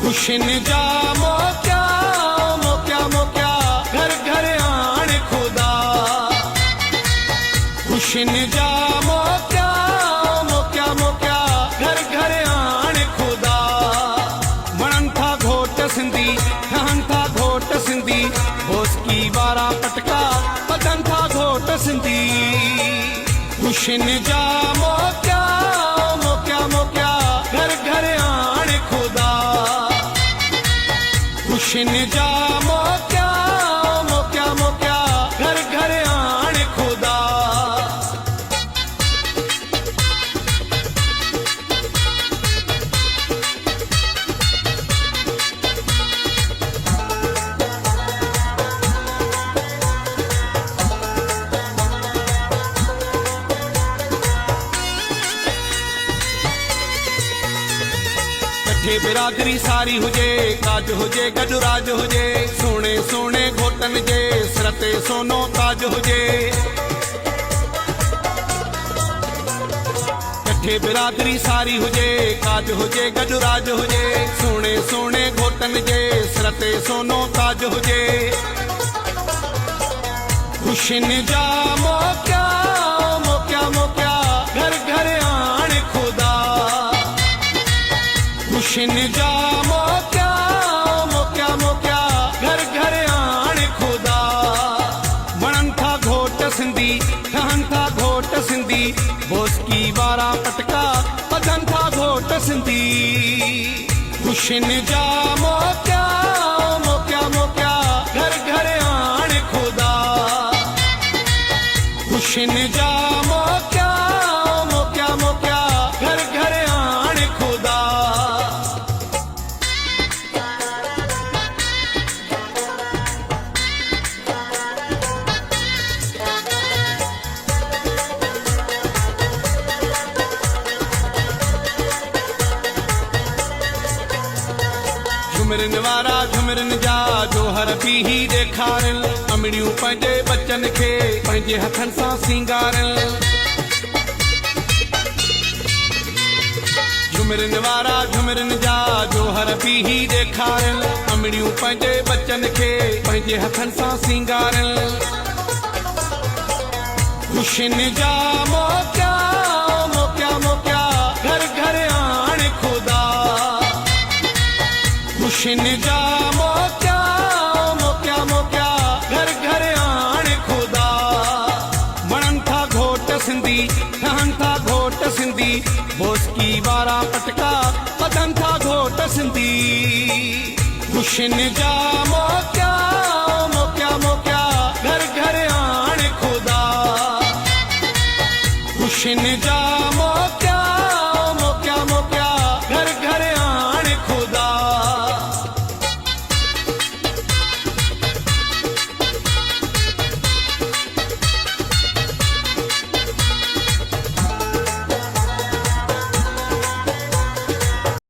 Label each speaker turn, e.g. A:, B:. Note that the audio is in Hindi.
A: खुशन जा मोक्या मोक्या मोक्या घर घर आण खुदा खुशन जा मोक्या मोक्या मोक्या घर घर आण खुदा वणन था घोट सिंधी ठहन था घोट सिंधी होसकी वारा पटका बदन था घोट सिंधी खुशन जा मोक्या मोक्या मोक्या घर घर आण खुदा खुशन जा मोक्या मोक्या मोक्या घर घर आण खुदा कठे बिरादरी सारी हुजे काज हुजे गॾु राज हुजे सोने सोने घोटन जे सिर ते सोनो ताज हुजे कठे बिरादरी सारी हुजे काज हुजे गॾु राज हुजे सोने सोने घोटन जे सिर ते सोनो ताज हुजे खुशन जा मोक्या मोक्या मोक्या घर घर आण खुदा खुशन जा मोक्या मोक्या मोक्या घर घर आण खुदा वणन था घोट सिंधी ठहन था घोट सिंधी बोसकी वारा पटका बदन था घोट सिंधी खुशन जा मोक्या मोक्या मोक्या घर घर आण खुदा खुशन जा मोक्या मोक्या मोक्या घर घर आण खुदा झुमरन वारा झुमरन जा जोहर पी ही ॾेखारन अमड़ियूं पंहिंजे बचन खे पंहिंजे हथन सां सिंगारन झुमरन वारा झुमरन जा जोहर पी ही ॾेखारन अमड़ियूं पंहिंजे बचन खे पंहिंजे हथन सां सिंगारन खुशन जा मोक्या मोक्या मोक्या घर घर आण खुदा खुशन जा मोक्या मोक्या मोक्या घर घर आण खुदा वणन था घोट सिंधी ठहन था घोट सिंधी बोसकी वारा पटका बदन था घोट सिंधी खुशन जा मोक्या